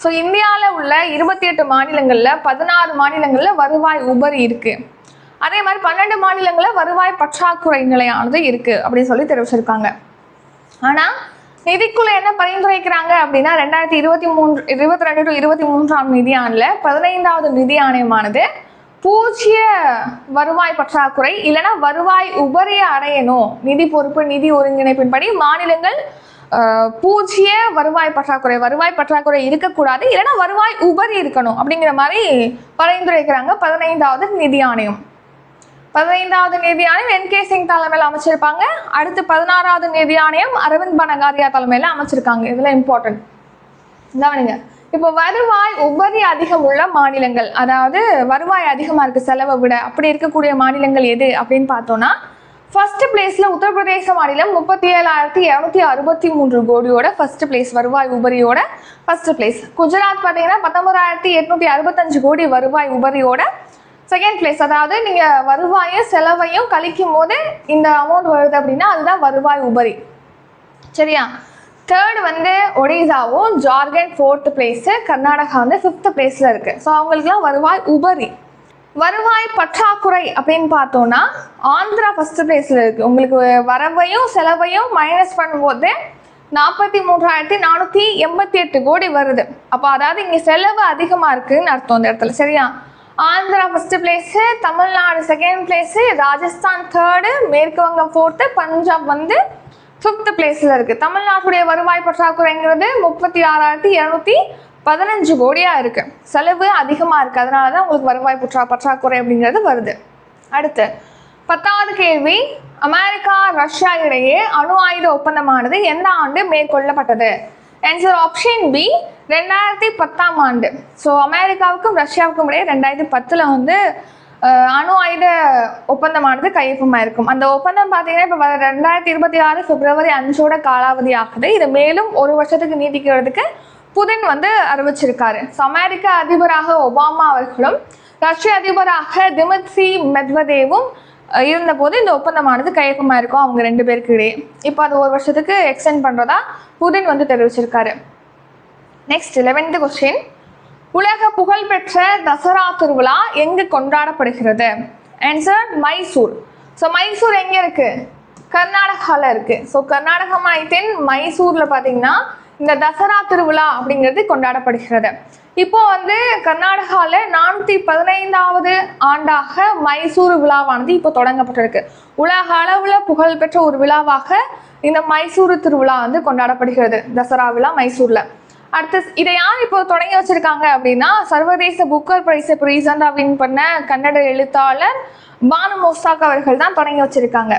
ஸோ இந்தியாவில் உள்ள 28 மாநிலங்களில் 16 மாநிலங்களில் வருவாய் உபரி இருக்குது. அதே மாதிரி 12 மாநிலங்களில் வருவாய் பற்றாக்குறை நிலையானது இருக்குது அப்படின்னு சொல்லி தெரிவிச்சிருக்காங்க. ஆனால் நிதிக்குழு என்ன பரிந்துரைக்கிறாங்க அப்படின்னா 2022-23 நிதியாண்டில் 15வது நிதி ஆணையமானது பூஜ்ஜிய வருவாய் பற்றாக்குறை இல்லைன்னா வருவாய் உபரியை அடையணும். நிதி பொறுப்பு நிதி ஒருங்கிணைப்பின்படி மாநிலங்கள் பூஜ்ஜிய வருவாய் பற்றாக்குறை இருக்கக்கூடாது, இல்லைன்னா வருவாய் உபரி இருக்கணும் அப்படிங்கிற மாதிரி பரிந்துரைக்கிறாங்க 15வது நிதி ஆணையம். 15வது நிதி ஆணையம் என்.கே. சிங் தலைமையில் அமைச்சிருப்பாங்க. அடுத்து 16வது நிதி ஆணையம் அரவிந்த் பனகாரியா தலைமையில் அமைச்சிருக்காங்க. இதில் இம்பார்ட்டன்ட். கவனிங்க, இப்போ வருவாய் உபரி அதிகம் உள்ள மாநிலங்கள், அதாவது வருவாய் அதிகமாக இருக்குது செலவை விட, அப்படி இருக்கக்கூடிய மாநிலங்கள் எது அப்படின்னு பார்த்தோன்னா, ஃபர்ஸ்ட் பிளேஸில் உத்தரப்பிரதேச மாநிலம் 37,263 கோடியோட ஃபர்ஸ்ட் பிளேஸ், வருவாய் உபரியோட ஃபர்ஸ்ட் பிளேஸ். குஜராத் பார்த்தீங்கன்னா 19,865 கோடி வருவாய் உபரியோட செகண்ட் பிளேஸ். அதாவது நீங்கள் வருவாயும் செலவையும் கழிக்கும் போது இந்த அமௌண்ட் வருது அப்படின்னா அதுதான் வருவாய் உபரி. சரியா? தேர்டு வந்து ஒடிசாவும், ஜார்க்கண்ட் ஃபோர்த்து பிளேஸு, கர்நாடகா வந்து ஃபிஃப்த் பிளேஸில் இருக்குது. ஸோ அவங்களுக்குலாம் வருவாய் உபரி. வருவாய் பற்றாக்குறை அப்படின்னு பார்த்தோன்னா ஆந்திரா ஃபர்ஸ்ட் பிளேஸில் இருக்குது. உங்களுக்கு வரவையும் செலவையும் மைனஸ் பண்ணும்போது 43,488 கோடி வருது. அப்போ அதாவது இங்கே செலவு அதிகமாக இருக்குதுன்னு அர்த்தம் இந்த இடத்துல. சரியா? Andhra first place, Tamil Nadu second place, Rajasthan third, மேற்கு வங்கம் ஃபோர்த்து, பஞ்சாப் வந்து ஃபிஃப்த் பிளேஸில் இருக்குது. தமிழ்நாட்டுடைய வருவாய் பற்றாக்குறைங்கிறது 36,215 கோடியாக இருக்குது. செலவு அதிகமாக இருக்குது, அதனால தான் உங்களுக்கு வருவாய் பற்றாக்குறை அப்படிங்கிறது வருது. அடுத்து 10வது கேள்வி, அமெரிக்கா ரஷ்யா இடையே அணு ஆயுத ஒப்பந்தமானது எந்த ஆண்டு மேற்கொள்ளப்பட்டது? ஆன்சர் ஆப்ஷன் பி 2010ஆம் ஆண்டு. ஸோ அமெரிக்காவுக்கும் ரஷ்யாவுக்கும் இடையே 2010 வந்து அணு ஆயுத ஒப்பந்தமானது கையொப்பமாக இருக்கும். அந்த ஒப்பந்தம் பார்த்தீங்கன்னா இப்போ 2026 பிப்ரவரி 5 காலாவதி ஆகுது. இது மேலும் 1 வருஷத்துக்கு நீட்டிக்கிறதுக்கு புதின் வந்து அறிவிச்சிருக்காரு. ஸோ அமெரிக்க அதிபராக ஒபாமா அவர்களும் ரஷ்ய அதிபராக திமித்ரி மெத்வதேவும் இருந்தபோது இந்த ஒப்பந்தமானது கையொப்பமாக இருக்கும் அவங்க 2 பேருக்கு இடையே. இப்போ அது 1 வருஷத்துக்கு எக்ஸ்டெண்ட் பண்ணுறதா புதின் வந்து தெரிவிச்சிருக்காரு. நெக்ஸ்ட் 11th கொஸ்டின், உலக புகழ்பெற்ற தசரா திருவிழா எங்கு கொண்டாடப்படுகிறது? ஆன்சர் மைசூர். ஸோ மைசூர் எங்கே இருக்குது? கர்நாடகாவில் இருக்குது. ஸோ கர்நாடகா மாநிலத்தின் மைசூரில் பார்த்தீங்கன்னா இந்த தசரா திருவிழா அப்படிங்கிறது கொண்டாடப்படுகிறது. இப்போ வந்து கர்நாடகாவில் 415வது ஆண்டாக மைசூர் விழாவானது இப்போ தொடங்கப்பட்டிருக்கு. உலக அளவில் புகழ்பெற்ற ஒரு விழாவாக இந்த மைசூர் திருவிழா வந்து கொண்டாடப்படுகிறது, தசரா விழா மைசூரில். அடுத்து இதை யார் இப்போ தொடங்கி வச்சிருக்காங்க அப்படின்னா, சர்வதேச புக்கர் பிரைஸை இப்போ ரீசெண்டாக வின் பண்ண கன்னட எழுத்தாளர் பானு மோஸ்தாக் அவர்கள் தான் தொடங்கி வச்சிருக்காங்க.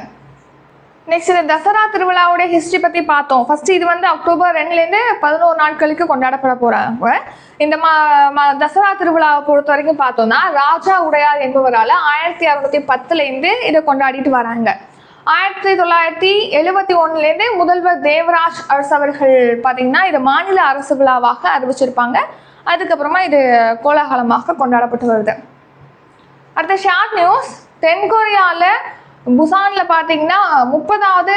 நெக்ஸ்ட் இந்த தசரா திருவிழாவுடைய ஹிஸ்ட்ரி பற்றி பார்த்தோம். ஃபர்ஸ்ட் இது வந்து அக்டோபர் 2லேருந்து 11 நாட்களுக்கு கொண்டாடப்பட போகிறாங்க. இந்த தசரா திருவிழாவை பொறுத்த வரைக்கும் பார்த்தோம்னா ராஜா உடையார் என்பவரால் 1610லேருந்து இதை கொண்டாடிட்டு வராங்க. 1971லேருந்து முதல்வர் தேவராஜ் அரசு அவர்கள் பார்த்தீங்கன்னா இது மாநில அரசு விழாவாக அறிவிச்சிருப்பாங்க. அதுக்கப்புறமா இது கோலாகலமாக கொண்டாடப்பட்டு வருது. அடுத்த ஷார்ட் நியூஸ், தென்கொரியாவில் புசானில் பார்த்தீங்கன்னா 30வது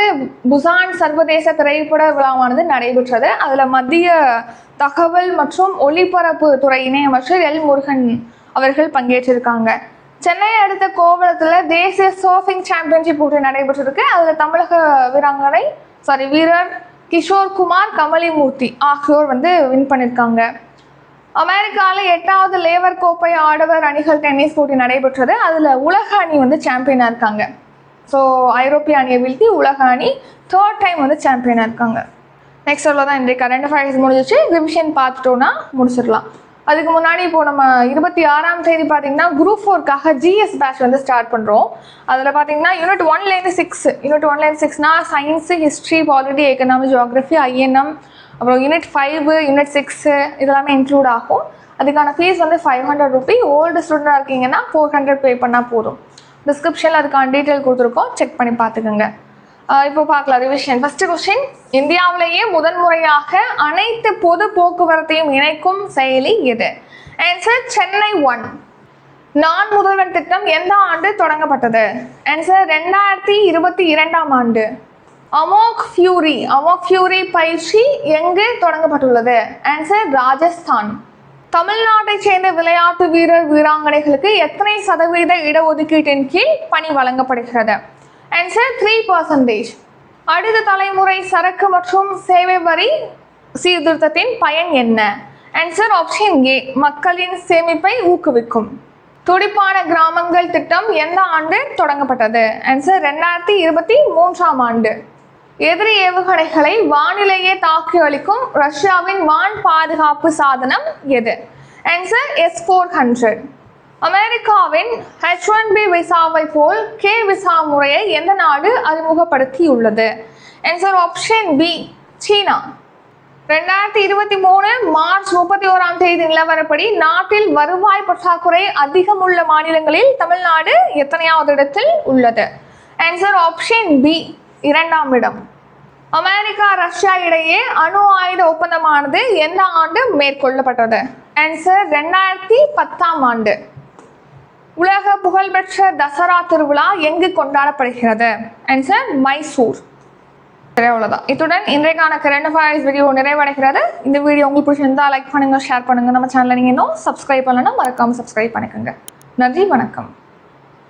புசான் சர்வதேச திரைப்பட விழாவானது நடைபெற்றது. அதில் மத்திய தகவல் மற்றும் ஒளிபரப்பு துறை இணையமைச்சர் எல் முருகன் அவர்கள் பங்கேற்றிருக்காங்க. சென்னை அடுத்த கோவளத்தில் தேசிய சர்ஃபிங் சாம்பியன்ஷிப் போட்டி நடைபெற்றிருக்கு. அதில் தமிழக வீரர் கிஷோர் குமார், கமலிமூர்த்தி ஆகியோர் வந்து வின் பண்ணியிருக்காங்க. அமெரிக்காவில் 8வது லேவர் கோப்பை ஆடவர் அணிகள் டென்னிஸ் போட்டி நடைபெற்றது. அதில் உலக அணி வந்து சாம்பியனாக இருக்காங்க. ஸோ ஐரோப்பிய அணியை வீழ்த்தி உலக அணி 3rd டைம் வந்து சாம்பியனாக இருக்காங்க. நெக்ஸ்ட் அவ்வளோதான் இன்றைக்கு கரண்ட் அஃபேர்ஸ் முடிஞ்சிச்சு. ரிவிஷன் பார்த்துட்டோன்னா முடிச்சிடலாம். அதுக்கு முன்னாடி இப்போ நம்ம 26ஆம் தேதி பார்த்தீங்கன்னா குரூப் 4க்காக ஜிஎஸ் பேட்ச் வந்து ஸ்டார்ட் பண்ணுறோம். அதில் பார்த்தீங்கன்னா யூனிட் 1லேருந்து 6னா science, history, polity, economy, geography, INM, அப்புறம் யூனிட் 5, யூனிட் 6 இதெல்லாமே இன்க்ளூட் ஆகும். அதுக்கான ஃபீஸ் வந்து 500 ரூபி. ஓல்டு ஸ்டூடெண்டாக இருக்கீங்கன்னா 400 பே பண்ணால் போதும். டிஸ்கிரிப்ஷனில் அதுக்கான டீட்டெயில் கொடுத்துருக்கோம், செக் பண்ணி பார்த்துக்கோங்க. இப்போ பார்க்கலாம் ரிவிஷன். ஃபர்ஸ்ட் கொஸ்டின், இந்தியாவிலேயே முதன்முறையாக அனைத்து பொது போக்குவரத்தையும் இணைக்கும் செயலி எது? ஆன்சர் சென்னை 1. நான் முதல்வன் திட்டம் எந்த ஆண்டு தொடங்கப்பட்டது? ஆன்சர் 2022ஆம் ஆண்டு. அமோக் ஃபியூரி பயிற்சி எங்கு தொடங்கப்பட்டுள்ளது? ஆன்சர் ராஜஸ்தான். தமிழ்நாட்டை சேர்ந்த விளையாட்டு வீரர் வீராங்கனைகளுக்கு எத்தனை சதவீத இடஒதுக்கீட்டின் கீழ் பணி வழங்கப்படுகிறது? ஆன்சர் 3%. அடுத்த தலைமுறை சரக்கு மற்றும் சேவை வரி சீர்திருத்தத்தின் பயன் என்ன? ஆன்சர் ஆப்ஷன் ஏ, மக்களின் சேமிப்பை ஊக்குவிக்கும். துடிப்பான கிராமங்கள் திட்டம் எந்த ஆண்டு தொடங்கப்பட்டது? ஆன்சர் 2023ஆம் ஆண்டு. எதிரி ஏவுகணைகளை வானிலையே தாக்கி அளிக்கும் ரஷ்யாவின் வான் பாதுகாப்பு சாதனம் எது? Answer S-400. அமெரிக்காவின் H-1B விசாவை போல் K விசா முறையை எந்த நாடு அறிமுகப்படுத்தியுள்ளது? ஆன்சர் ஆப்ஷன் பி, சீனா. 2023 மார்ச் 31 நிலவரப்படி நாட்டில் வருவாய் பற்றாக்குறை அதிகம் உள்ள மாநிலங்களில் தமிழ்நாடு எத்தனையாவது இடத்தில் உள்ளது? ஆன்சர் ஆப்ஷன் பி, 2ஆம் இடம். அமெரிக்கா ரஷ்யா இடையே அணு ஆயுத ஒப்பந்தமானது எந்த ஆண்டு மேற்கொள்ளப்பட்டது? ஆன்சர் 2010ஆம் ஆண்டு. உலக புகழ்பெற்ற தசரா திருவிழா எங்கு கொண்டாடப்படுகிறது? ஆன்சர் மைசூர். அவ்வளவுதான். இத்துடன் இன்றைக்கான கரண்ட் அஃபேர்ஸ் வீடியோ நிறைவடைகிறது. இந்த வீடியோ உங்களுக்கு பிடிச்சிருந்தா லைக் பண்ணுங்க, ஷேர் பண்ணுங்க. நம்ம சேனலை நீங்க இன்னும் சப்ஸ்கிரைப் பண்ணலன்னா மறக்காம சப்ஸ்கிரைப் பண்ணிக்கோங்க. நன்றி, வணக்கம்.